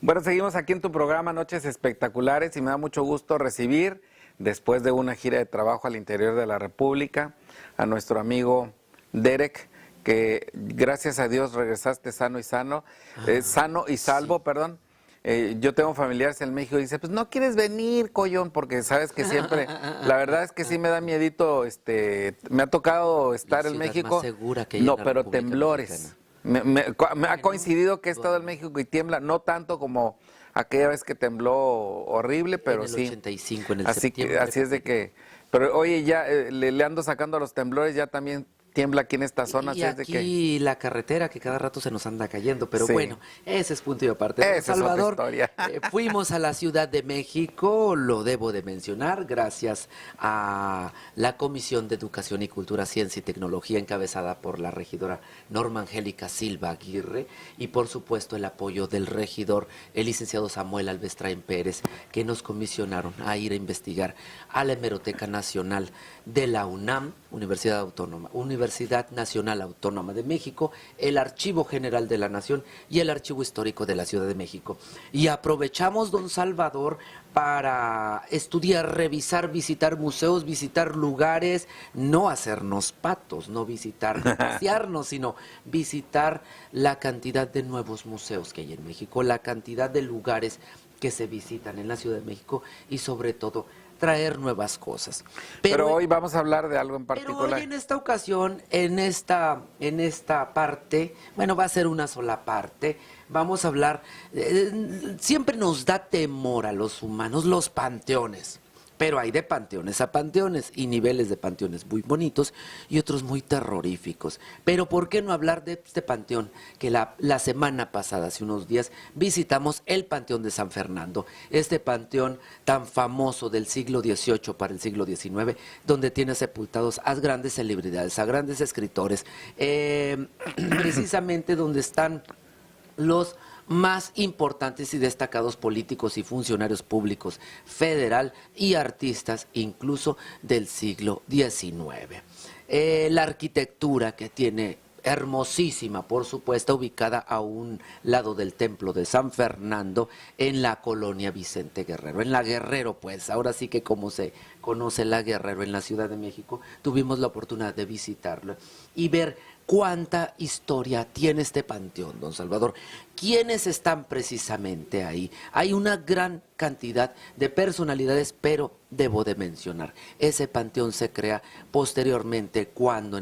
Bueno, seguimos aquí en tu programa Noches Espectaculares y me da mucho gusto recibir, después de una gira de trabajo al interior de la República, a nuestro amigo Derek, que gracias a Dios regresaste sano y salvo, Sí. perdón. Yo tengo familiares en México y dice, pues no quieres venir, Coyón, porque sabes que siempre, la verdad es que sí me da miedito, me ha tocado La estar en ciudad más México, segura que hay en no, la pero República temblores. Mexicana. Me ha coincidido que he estado en Wow. México y tiembla, no tanto como aquella vez que tembló horrible, En pero el sí. 85, en el Así que, septiembre así es de pasado. que, pero oye, ya le ando sacando a los temblores, ya también tiembla aquí en esta zona, Y así es de que, aquí la carretera que cada rato se nos anda cayendo, pero sí, bueno, ese es punto y aparte. Don esa es otra Salvador, historia. fuimos a la Ciudad de México, lo debo de mencionar, gracias a la Comisión de Educación y Cultura, Ciencia y Tecnología encabezada por la regidora Norma Angélica Silva Aguirre y por supuesto el apoyo del regidor, el licenciado Samuel Alvestrain Pérez, que nos comisionaron a ir a investigar a la Hemeroteca Nacional de la UNAM, Universidad Nacional Autónoma de México, el Archivo General de la Nación y el Archivo Histórico de la Ciudad de México. Y aprovechamos, don Salvador, para estudiar, revisar, visitar museos, visitar lugares, no hacernos patos, no visitar ni pasearnos, sino visitar la cantidad de nuevos museos que hay en México, la cantidad de lugares que se visitan en la Ciudad de México y sobre todo traer nuevas cosas. Pero Pero hoy vamos a hablar de algo en pero hoy particular. en esta ocasión, en esta parte, bueno, va a ser una sola parte, vamos a hablar, siempre nos da temor a los humanos los panteones, pero hay de panteones a panteones y niveles de panteones muy bonitos y otros muy terroríficos. Pero ¿por qué no hablar de este panteón? Que la semana pasada, hace unos días, visitamos el Panteón de San Fernando, este panteón tan famoso del siglo XVIII para el siglo XIX, donde tiene sepultados a grandes celebridades, a grandes escritores, precisamente donde están los más importantes y destacados políticos y funcionarios públicos federal y artistas incluso del siglo XIX. La arquitectura que tiene hermosísima, por supuesto, ubicada a un lado del templo de San Fernando en la colonia Vicente Guerrero, en la Guerrero, pues, ahora sí que como se conoce la Guerrero en la Ciudad de México, tuvimos la oportunidad de visitarlo y ver cuánta historia tiene este panteón, don Salvador. ¿Quiénes están precisamente ahí? Hay una gran cantidad de personalidades, pero debo de mencionar, ese panteón se crea posteriormente cuando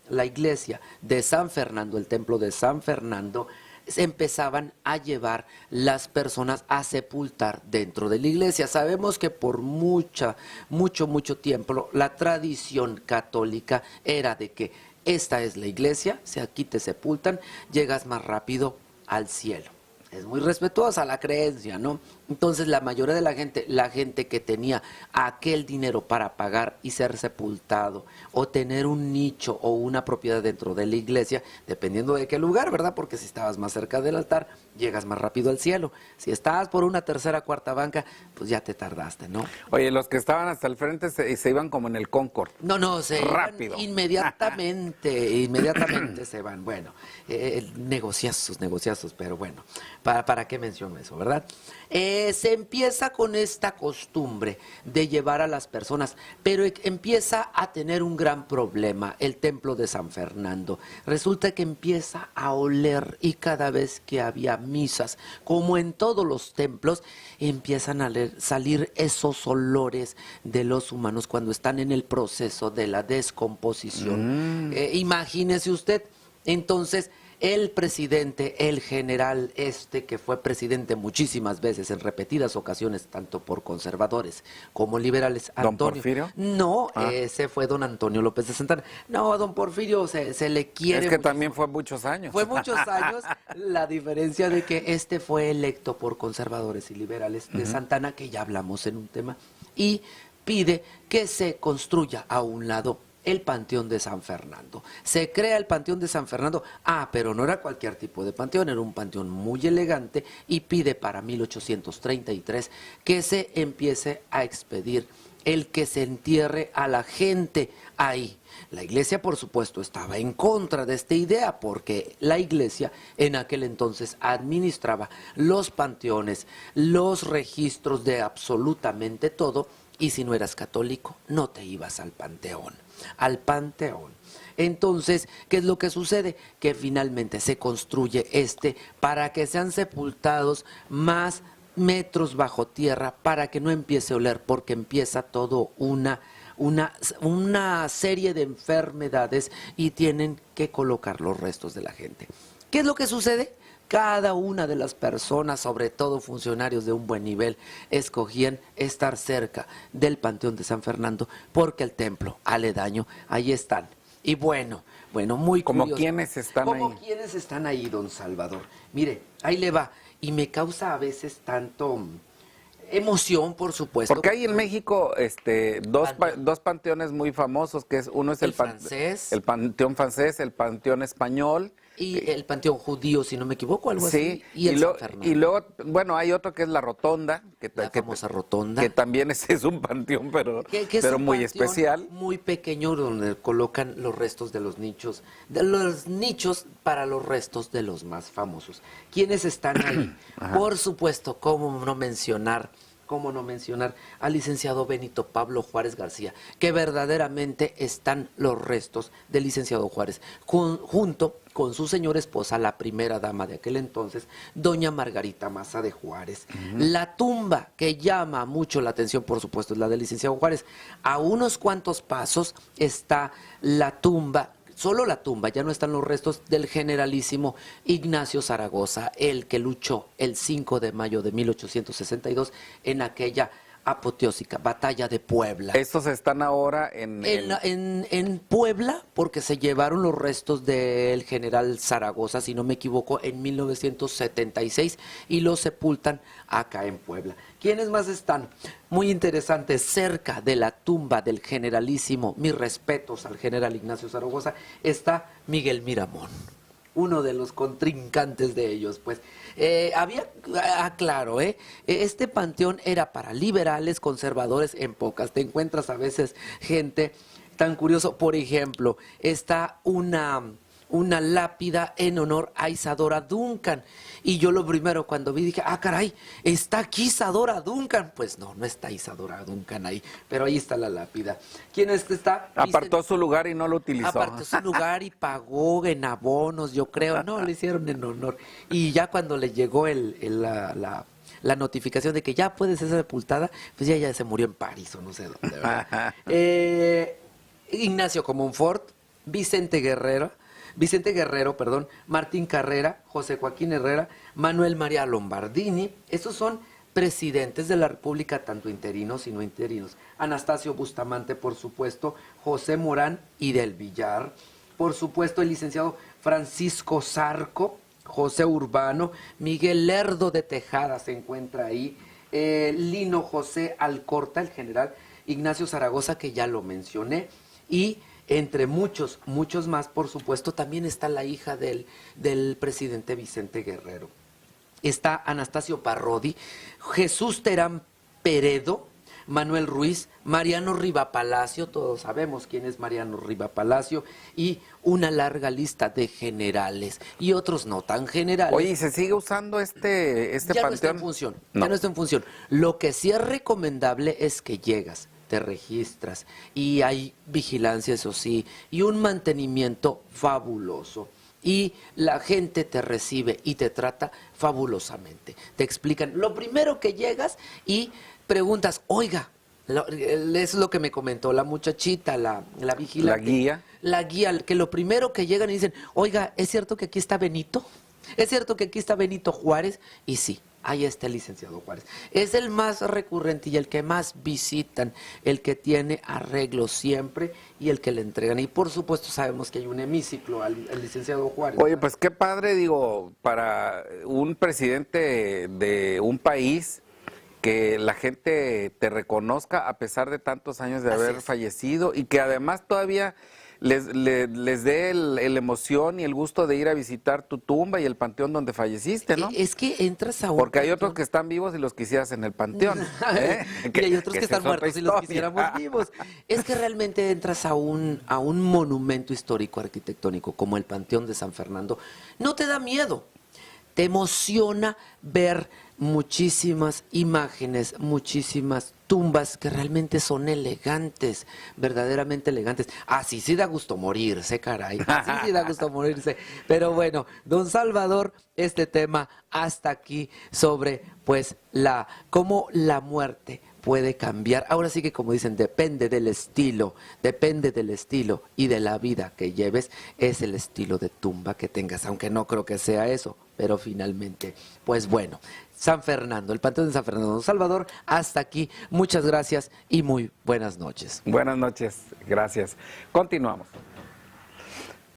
la iglesia de San Fernando, el templo de San Fernando, se empezaban a llevar las personas a sepultar dentro de la iglesia. Sabemos que por mucho tiempo la tradición católica era de que esta es la iglesia, si aquí te sepultan, llegas más rápido al cielo. Es muy respetuosa la creencia, ¿no? Entonces la mayoría de la gente que tenía aquel dinero para pagar y ser sepultado, o tener un nicho o una propiedad dentro de la iglesia, dependiendo de qué lugar, ¿verdad? Porque si estabas más cerca del altar, llegas más rápido al cielo. Si estabas por una tercera, cuarta banca, pues ya te tardaste, ¿no? Oye, los que estaban hasta el frente se iban como en el Concorde, No, se iban rápido. inmediatamente se van. Bueno, negociazos, pero bueno, ¿para qué menciono eso, verdad? Se empieza con esta costumbre de llevar a las personas, pero empieza a tener un gran problema el templo de San Fernando. Resulta que empieza a oler y cada vez que había misas, como en todos los templos, empiezan a salir esos olores de los humanos cuando están en el proceso de la descomposición. Imagínese usted, entonces el presidente, el general que fue presidente muchísimas veces, en repetidas ocasiones, tanto por conservadores como liberales, ¿Don Antonio. Porfirio? No, Ah. ese fue don Antonio López de Santana. No, a don Porfirio se le quiere Es que muchísimo. también fue muchos años. Fue muchos años, la diferencia de que este fue electo por conservadores y liberales de Santana, que ya hablamos en un tema, y pide que se construya a un lado el Panteón de San Fernando. Se crea el Panteón de San Fernando, pero no era cualquier tipo de panteón, era un panteón muy elegante, y pide para 1833 que se empiece a expedir el que se entierre a la gente ahí. La iglesia, por supuesto, estaba en contra de esta idea porque la iglesia en aquel entonces administraba los panteones, los registros de absolutamente todo, y si no eras católico, no te ibas al panteón. Al panteón. Entonces, ¿qué es lo que sucede? Que finalmente se construye para que sean sepultados más metros bajo tierra, para que no empiece a oler, porque empieza todo una serie de enfermedades y tienen que colocar los restos de la gente. ¿Qué es lo que sucede? Cada una de las personas, sobre todo funcionarios de un buen nivel, escogían estar cerca del Panteón de San Fernando porque el templo aledaño, ahí están. Y bueno, muy curioso. ¿Cómo quiénes están ahí? ¿Cómo quiénes están ahí, don Salvador? Mire, ahí le va. Y me causa a veces tanto emoción, por supuesto. Porque hay en México dos panteones muy famosos, que uno es el francés, el panteón francés, el panteón español. Y el panteón judío, si no me equivoco, algo sí, así. Y San Fernando. Y luego, bueno, hay otro que es la Rotonda. La famosa Rotonda. Que también es un panteón, pero es un muy especial. Muy pequeño, donde colocan los restos de los nichos para los restos de los más famosos. ¿Quiénes están ahí? Por supuesto, cómo no mencionar al licenciado Benito Pablo Juárez García, que verdaderamente están los restos del licenciado Juárez, junto con su señora esposa, la primera dama de aquel entonces, doña Margarita Maza de Juárez. La tumba que llama mucho la atención, por supuesto, es la del licenciado Juárez. A unos cuantos pasos está la tumba, solo la tumba, ya no están los restos del generalísimo Ignacio Zaragoza, el que luchó el 5 de mayo de 1862 en aquella apoteósica batalla de Puebla. Estos están ahora en Puebla, porque se llevaron los restos del general Zaragoza, si no me equivoco, en 1976 y los sepultan acá en Puebla. ¿Quiénes más están? Muy interesante, cerca de la tumba del generalísimo, mis respetos al general Ignacio Zaragoza, está Miguel Miramón, uno de los contrincantes de ellos, pues. Claro, este panteón era para liberales, conservadores, en pocas. Te encuentras a veces gente tan curioso. Por ejemplo, está una lápida en honor a Isadora Duncan. Y yo lo primero cuando vi dije, caray, ¿está aquí Isadora Duncan? Pues no está Isadora Duncan ahí, pero ahí está la lápida. ¿Quién está? Apartó su lugar y no lo utilizó. Apartó su lugar y pagó en abonos, yo creo. No, le hicieron en honor. Y ya cuando le llegó la notificación de que ya puede ser sepultada, pues ya se murió en París o no sé dónde, ¿verdad? Ignacio Comonfort, Vicente Guerrero, Martín Carrera, José Joaquín Herrera, Manuel María Lombardini. Estos son presidentes de la República, tanto interinos y no interinos. Anastasio Bustamante, por supuesto, José Morán y del Villar, por supuesto el licenciado Francisco Zarco, José Urbano, Miguel Lerdo de Tejada se encuentra ahí, Lino José Alcorta, el general Ignacio Zaragoza, que ya lo mencioné, y entre muchos más, por supuesto, también está la hija del presidente Vicente Guerrero. Está Anastasio Parrodi, Jesús Terán Peredo, Manuel Ruiz, Mariano Rivapalacio, todos sabemos quién es Mariano Rivapalacio, y una larga lista de generales y otros no tan generales. Oye, ¿y se sigue usando este ya panteón? No está en función, no. Ya no está en función. Lo que sí es recomendable es que llegas, te registras y hay vigilancia, eso sí, y un mantenimiento fabuloso. Y la gente te recibe y te trata fabulosamente. Te explican. Lo primero que llegas y preguntas, oiga, es lo que me comentó la muchachita, la vigilante. La guía, que lo primero que llegan y dicen, oiga, ¿es cierto que aquí está Benito? ¿Es cierto que aquí está Benito Juárez? Y sí, ahí está el licenciado Juárez. Es el más recurrente y el que más visitan, el que tiene arreglo siempre y el que le entregan. Y por supuesto sabemos que hay un hemiciclo al licenciado Juárez. Oye, pues qué padre, digo, para un presidente de un país, que la gente te reconozca a pesar de tantos años de haber fallecido y que además todavía les dé la emoción y el gusto de ir a visitar tu tumba y el panteón donde falleciste, ¿no? Es que entras a un Porque hay panteón. otros que están vivos y los quisieras en el panteón. Y hay otros que esa están es otra muertos y los historia. quisiéramos vivos. Es que realmente entras a un monumento histórico arquitectónico como el Panteón de San Fernando. No te da miedo. Te emociona ver muchísimas imágenes, muchísimas tumbas que realmente son elegantes, verdaderamente elegantes. Así sí da gusto morirse, caray. Así sí da gusto morirse. Pero bueno, don Salvador, este tema hasta aquí sobre pues cómo la muerte puede cambiar. Ahora sí que, como dicen, depende del estilo y de la vida que lleves, es el estilo de tumba que tengas, aunque no creo que sea eso, pero finalmente, pues bueno, San Fernando, el Panteón de San Fernando. Don Salvador, hasta aquí, muchas gracias y muy buenas noches. Buenas noches, gracias. Continuamos.